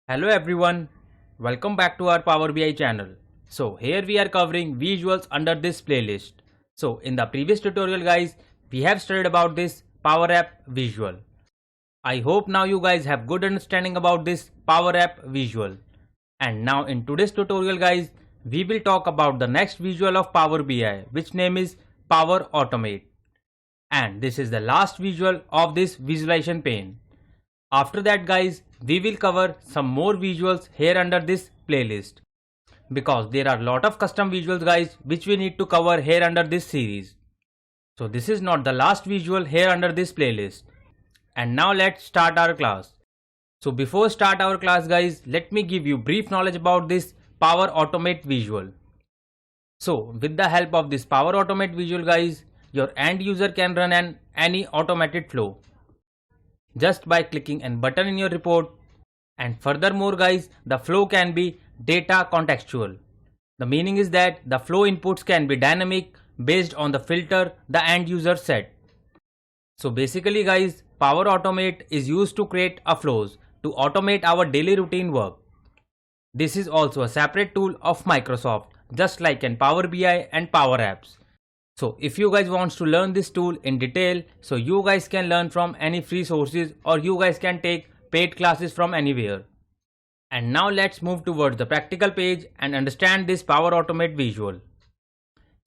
Hello everyone, welcome back to our Power BI channel. So here we are covering visuals under this playlist. So in the previous tutorial guys, we have studied about this Power App visual. I hope now you guys have good understanding about this Power App visual. And now in today's tutorial guys, we will talk about the next visual of Power BI, which name is Power Automate. And this is the last visual of this visualization pane. After that guys, we will cover some more visuals here under this playlist. Because there are lot of custom visuals guys which we need to cover here under this series. So this is not the last visual here under this playlist. And now let's start our class. So before start our class guys, let me give you brief knowledge about this Power Automate visual. So with the help of this Power Automate visual guys, your end user can run any automated flow just by clicking a button in your report. And furthermore guys, the flow can be data contextual. The meaning is that the flow inputs can be dynamic based on the filter the end user set. So basically guys, Power Automate is used to create a flows to automate our daily routine work. This is also a separate tool of Microsoft, just like in Power BI and Power Apps. So if you guys want to learn this tool in detail, so you guys can learn from any free sources or you guys can take paid classes from anywhere. And now let's move towards the practical page and understand this Power Automate visual.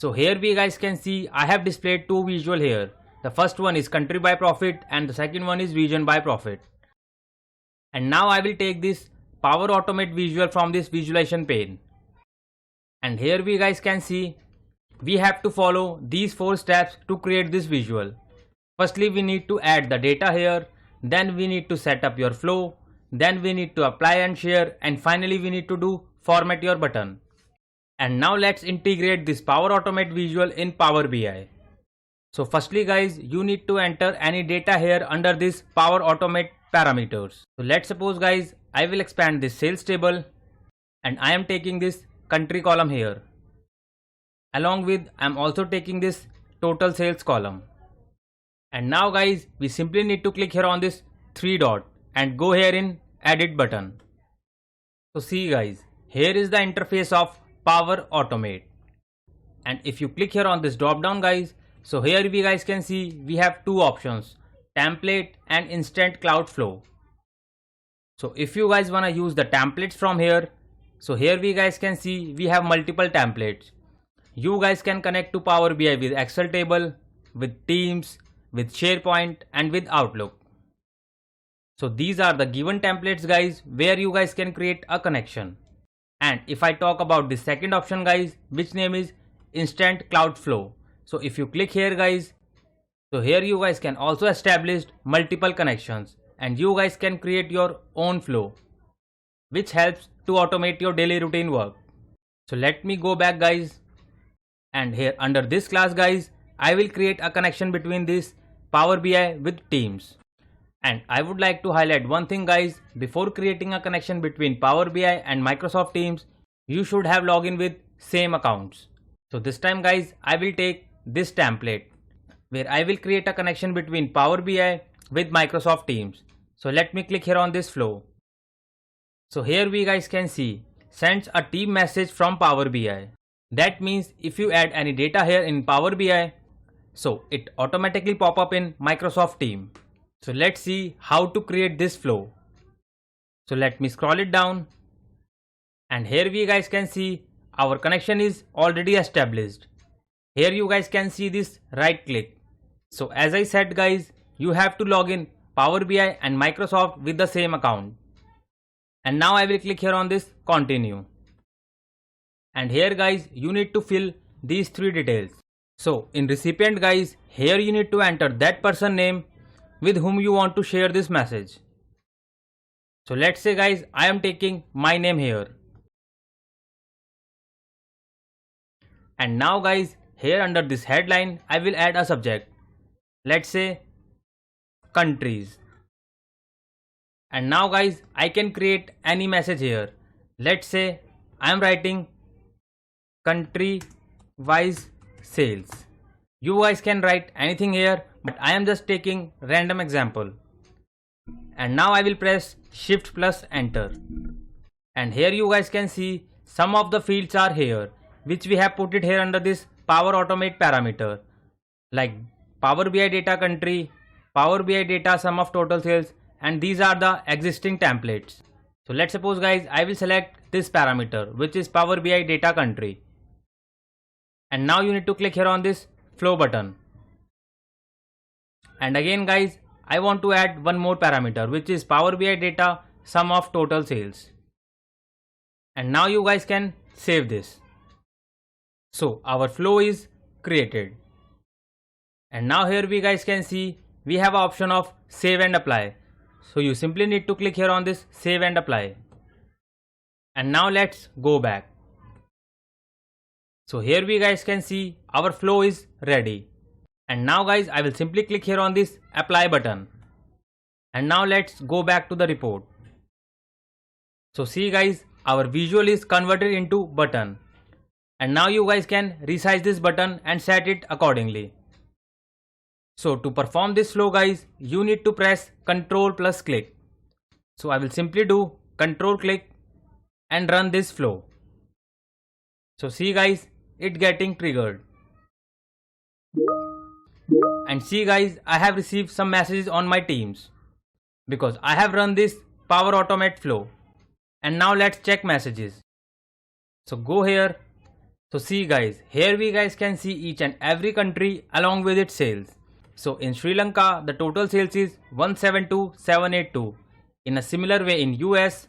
So here we guys can see I have displayed two visual here. The first one is country by profit and the second one is region by profit. And now I will take this Power Automate visual from this visualization pane. And here we guys can see we have to follow these 4 steps to create this visual. Firstly, we need to add the data here, then we need to set up your flow, then we need to apply and share, and finally we need to do format your button. And now let's integrate this Power Automate visual in Power BI. So firstly guys, you need to enter any data here under this Power Automate parameters. So let's suppose guys, I will expand this sales table and I am taking this country column here. Along with I am also taking this total sales column. And now guys, we simply need to click here on this 3 dot and go here in edit button. So see guys, here is the interface of Power Automate. And if you click here on this drop down guys, so here we guys can see we have two options, template and instant cloud flow. So if you guys wanna use the templates from here, so here we guys can see we have multiple templates. You guys can connect to Power BI with Excel table, with Teams, with SharePoint and with Outlook. So these are the given templates guys where you guys can create a connection. And if I talk about the second option guys, which name is Instant Cloud Flow. So if you click here guys, so here you guys can also establish multiple connections and you guys can create your own flow, which helps to automate your daily routine work. So let me go back guys. And here under this class guys, I will create a connection between this Power BI with Teams. And I would like to highlight one thing guys, before creating a connection between Power BI and Microsoft Teams, you should have login with same accounts. So this time guys, I will take this template where I will create a connection between Power BI with Microsoft Teams. So let me click here on this flow. So here we guys can see sends a team message from Power BI. That means if you add any data here in Power BI, so it automatically pop up in Microsoft Team. So let's see how to create this flow. So let me scroll it down. And here we guys can see our connection is already established. Here you guys can see this right click. So as I said guys, you have to log in Power BI and Microsoft with the same account. And now I will click here on this continue. And here guys, you need to fill these 3 details. So in recipient guys, here you need to enter that person name with whom you want to share this message. So let's say guys, I am taking my name here. And now guys, here under this headline, I will add a subject. Let's say countries. And now guys, I can create any message here. Let's say I am writing country wise sales. You guys can write anything here, but I am just taking random example. And now I will press Shift plus Enter. And here you guys can see some of the fields are here, which we have put it here under this Power Automate parameter, like Power BI data country, Power BI data sum of total sales, and these are the existing templates. So let's suppose guys, I will select this parameter, which is Power BI data country. And now you need to click here on this flow button. And again guys, I want to add one more parameter, which is Power BI data sum of total sales. And now you guys can save this. So our flow is created. And now here we guys can see we have an option of save and apply. So you simply need to click here on this save and apply. And now let's go back. So here we guys can see our flow is ready. And now guys, I will simply click here on this apply button. And now let's go back to the report. So see guys, our visual is converted into button. And now you guys can resize this button and set it accordingly. So to perform this flow guys, you need to press Ctrl plus click. So I will simply do Ctrl click and run this flow. So see guys, it getting triggered. And see guys, I have received some messages on my Teams because I have run this Power Automate flow. And now let's check messages. So go here. So see guys, here we guys can see each and every country along with its sales. So in Sri Lanka, the total sales is 172,782. In a similar way in US,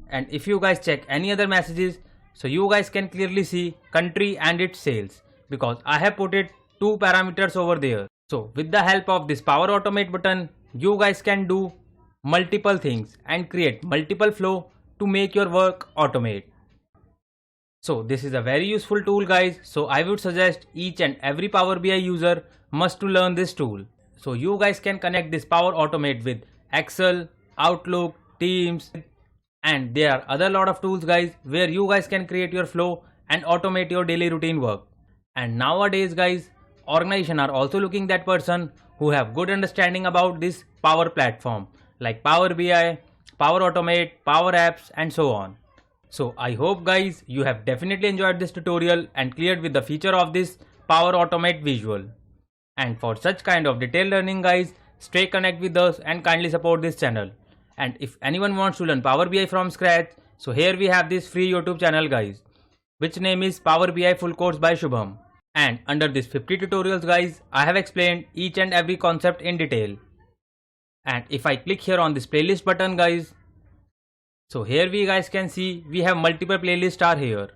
and if you guys check any other messages, so you guys can clearly see country and its sales because I have put it two parameters over there. So with the help of this Power Automate button, you guys can do multiple things and create multiple flow to make your work automate. So this is a very useful tool guys. So I would suggest each and every Power BI user must to learn this tool. So you guys can connect this Power Automate with Excel, Outlook, Teams, and there are other lot of tools guys where you guys can create your flow and automate your daily routine work. And nowadays guys, organizations are also looking that person who have good understanding about this Power Platform like Power BI, Power Automate, Power Apps, and so on. So I hope guys you have definitely enjoyed this tutorial and cleared with the feature of this Power Automate visual. And for such kind of detailed learning guys, stay connected with us and kindly support this channel. And if anyone wants to learn Power BI from scratch, so here we have this free YouTube channel guys, which name is Power BI Full Course by Shubham. And under this 50 tutorials guys, I have explained each and every concept in detail. And if I click here on this playlist button guys, so here we guys can see we have multiple playlists are here.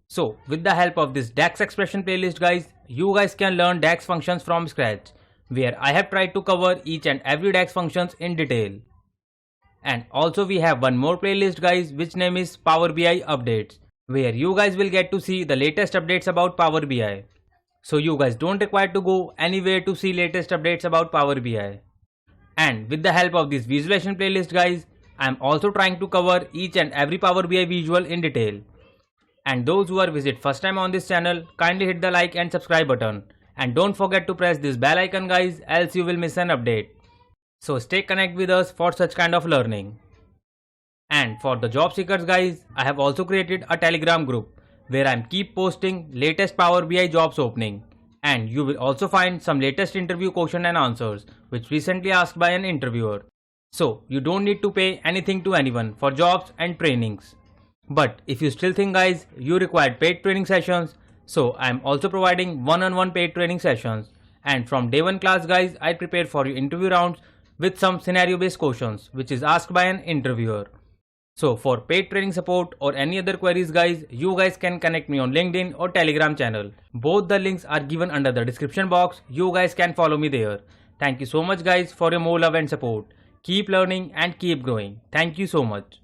So with the help of this DAX expression playlist guys, you guys can learn DAX functions from scratch, where I have tried to cover each and every DAX functions in detail. And also we have one more playlist guys, which name is Power BI Updates, where you guys will get to see the latest updates about Power BI. So you guys don't require to go anywhere to see latest updates about Power BI. And with the help of this visualization playlist guys, I am also trying to cover each and every Power BI visual in detail. And those who are visit first time on this channel, kindly hit the like and subscribe button. And don't forget to press this bell icon guys, else you will miss an update. So stay connected with us for such kind of learning. And for the job seekers guys, I have also created a Telegram group where I am keep posting latest Power BI jobs opening. And you will also find some latest interview question and answers which recently asked by an interviewer. So you don't need to pay anything to anyone for jobs and trainings. But if you still think guys you require paid training sessions, so I am also providing one-on-one paid training sessions. And from day one class guys, I prepared for you interview rounds with some scenario based questions which is asked by an interviewer. So for paid training support or any other queries guys, you guys can connect me on LinkedIn or Telegram channel. Both the links are given under the description box. You guys can follow me there. Thank you so much guys for your more love and support. Keep learning and keep growing. Thank you so much.